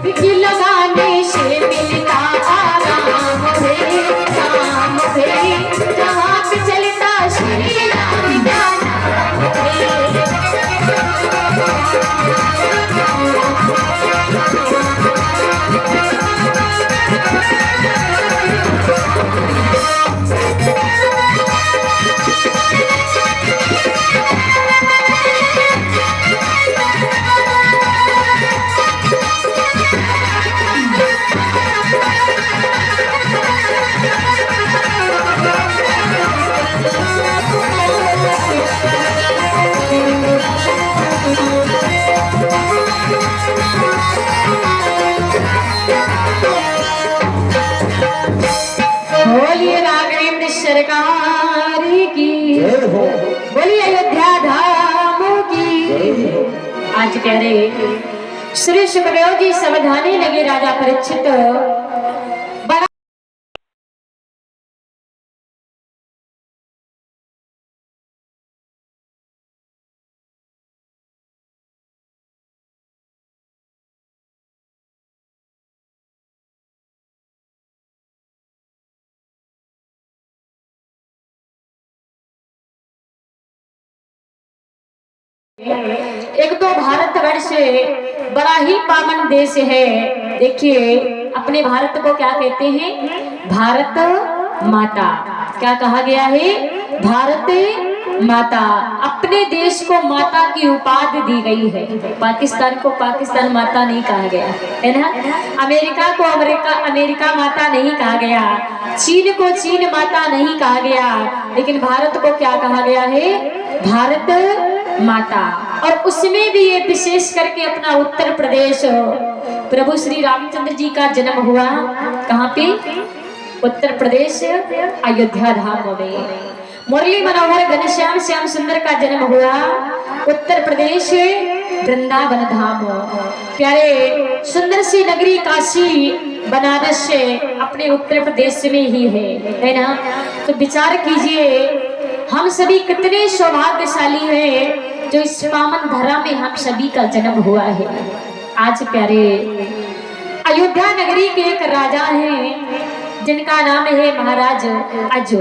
विधि लगाने से मिलता आराम है, राम है, जहाँ पे चलता श्री राम का नाम है। बोलिए राघवेंद्र सरकार की, बोलिए अयोध्या धाम की। आज कह रहे श्री सुखदेव जी समझाने लगे राजा परीक्षित, एक तो भारतवर्ष बड़ा ही पावन देश है। देखिए अपने भारत को क्या कहते हैं? भारत माता। क्या कहा गया है? भारत माता। अपने देश को माता की उपाधि दी गई है। पाकिस्तान को पाकिस्तान माता नहीं कहा गया है ना। अमेरिका को अमेरिका माता नहीं कहा गया। चीन को चीन माता नहीं कहा गया। लेकिन भारत को क्या कहा गया है? भारत माता। और उसमें भी ये विशेष करके अपना उत्तर प्रदेश, प्रभु श्री रामचंद्र जी का जन्म हुआ कहाँ पे? उत्तर प्रदेश अयोध्या धाम में। मुरली मनोहर घनश्याम श्याम सुंदर का जन्म हुआ उत्तर प्रदेश वृंदावन धाम। प्यारे सुंदर सी नगरी काशी बनारस से अपने उत्तर प्रदेश में ही है ना। तो विचार कीजिए हम सभी कितने सौभाग्यशाली हैं जो इस पावन धरा में हम सभी का जन्म हुआ है। आज प्यारे अयोध्या नगरी के एक राजा हैं जिनका नाम है महाराज अजो,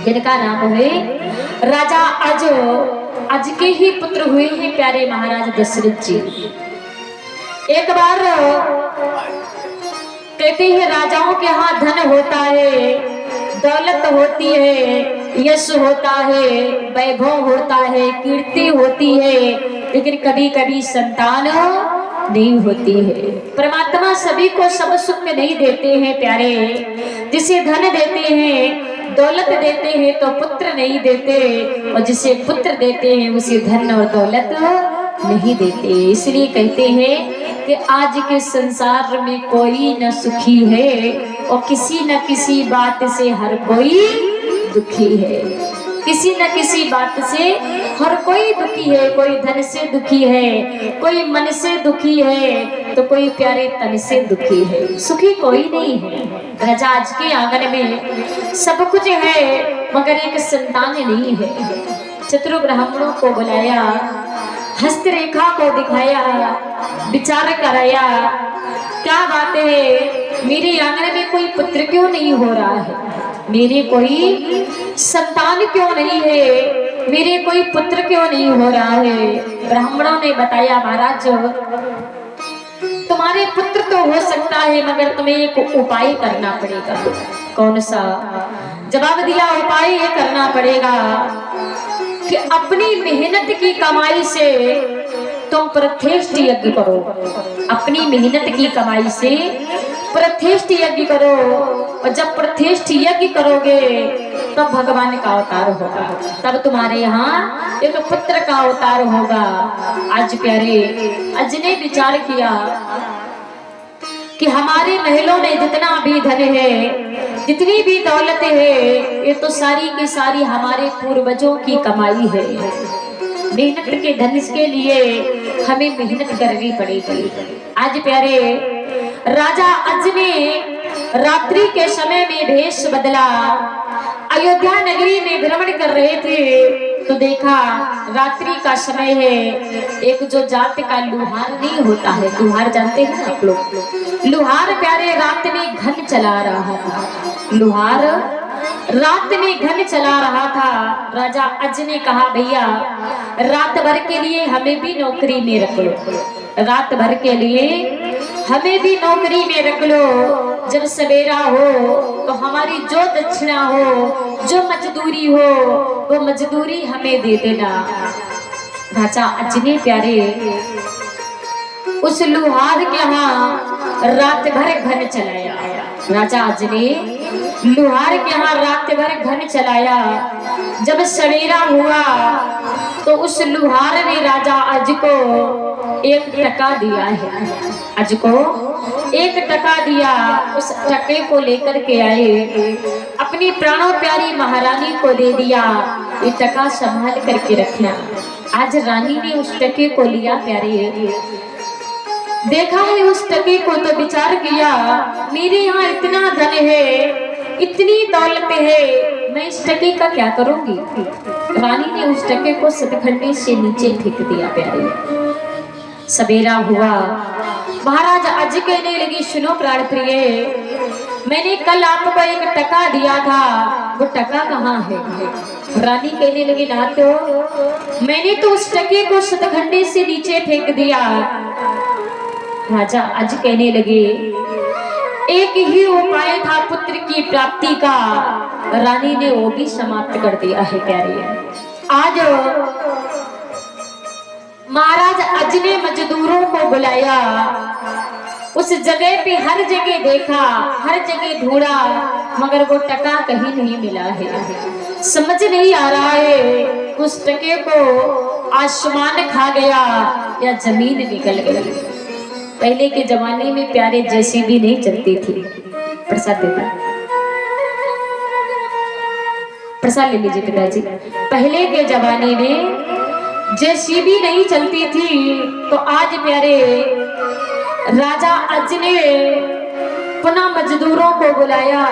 जिनका नाम है राजा अजो। अज के ही पुत्र हुए हैं प्यारे महाराज दशरथ जी। एक बार कहते हैं राजाओं के यहाँ धन होता है, दौलत होती है, यश होता है, वैभव होता है, कीर्ति होती है, लेकिन कभी कभी संतान नहीं होती है। परमात्मा सभी को सब सुख नहीं देते हैं प्यारे। जिसे धन देते हैं, दौलत देते हैं तो पुत्र नहीं देते, और जिसे पुत्र देते हैं उसे धन और दौलत नहीं देते। इसलिए कहते हैं कि आज के संसार में कोई न सुखी है और किसी न किसी बात से हर कोई दुखी है। किसी न किसी बात से हर कोई दुखी है। कोई धन से दुखी है, कोई मन से दुखी है, तो कोई प्यारे तन से दुखी है। सुखी कोई नहीं है। राजा आज के आंगन में सब कुछ है मगर एक संतान नहीं है। चतुर ब्राह्मणों को बुलाया, हस्तरेखा को दिखाया, विचार कराया, क्या बात है मेरे आंगन में कोई पुत्र क्यों नहीं हो रहा है, मेरे कोई संतान क्यों नहीं है, मेरे कोई पुत्र क्यों नहीं हो रहा है। ब्राह्मणों ने बताया महाराज तुम्हारे पुत्र तो हो सकता है मगर तुम्हें एक उपाय करना पड़ेगा। कौन सा? जवाब दिया उपाय ये करना पड़ेगा कि अपनी मेहनत की कमाई से तुम प्रतिष्ठ यज्ञ करो। अपनी मेहनत की कमाई से प्रतिष्ठ यज्ञ करो, और जब प्रतिष्ठ यज्ञ करोगे तब भगवान का अवतार होगा, तब तुम्हारे यहाँ एक पुत्र का अवतार होगा। आज प्यारे अज ने विचार किया कि हमारे महलों में जितना भी धन है, जितनी भी दौलत है, ये तो सारी की सारी हमारे पूर्वजों की कमाई है। मेहनत के धन के लिए हमें मेहनत करनी पड़ेगी। आज प्यारे राजा अज ने रात्रि के समय में भेष बदला, अयोध्या नगरी में भ्रमण कर रहे थे। तो देखा रात्रि का समय है, एक जो जात का लुहार नहीं होता है, लुहार जानते हैं आप लोग, लुहार प्यारे रात में घन चला रहा था। लुहार रात में घन चला रहा था। राजा अज ने कहा भैया रात भर के लिए हमें भी नौकरी में रख लो, रात भर के लिए हमें भी नौकरी में रख लो। जब सवेरा हो तो हमारी जो दक्षिणा हो, जो मजदूरी हो, वो मजदूरी हमें दे देना। राजा अज ने प्यारे उस लुहार के यहाँ रात भर घन चलाया। राजा अज ने लुहार के यहाँ रात भर घन चलाया। जब सवेरा हुआ तो उस लुहार ने राजा अज को 1 टका दिया है। अज को 1 टका दिया। उस टके को लेकर के आए, अपनी प्राणों प्यारी महारानी को दे दिया, ये टका संभाल करके रखना। आज रानी ने उस टके को लिया प्यारे, देखा है उस टके को तो विचार किया मेरे यहाँ इतना धन है, इतनी दौलत है, मैं इस टके का क्या करूंगी। रानी ने उस टके को सतखंडे से नीचे फेंक दिया प्यारे। सवेरा हुआ, महाराज अज कहने लगी सुनो प्राण प्रिय, मैंने कल आपको 1 टका दिया था, वो टका कहाँ है। रानी कहने लगी ना तो मैंने तो उस टके को सतखंडे से नीचे फेंक दिया। राजा अज कहने लगे एक ही उपाय था पुत्र की प्राप्ति का, रानी ने वो भी समाप्त कर दिया है प्यारे। आज महाराज अज ने मजदूरों को बुलाया, उस जगह पे हर जगह देखा, हर जगह ढूंढा, मगर वो टका कहीं नहीं मिला है। समझ नहीं आ रहा है उस टके को आसमान खा गया या जमीन निकल गई। पहले के जमाने में प्यारे जेसीबी नहीं चलती थी। प्रसाद देता, प्रसाद ले लीजिए पिताजी। पहले के जमाने में जेसीबी नहीं चलती थी, तो आज प्यारे राजा अज ने पुनः मजदूरों को बुलाया।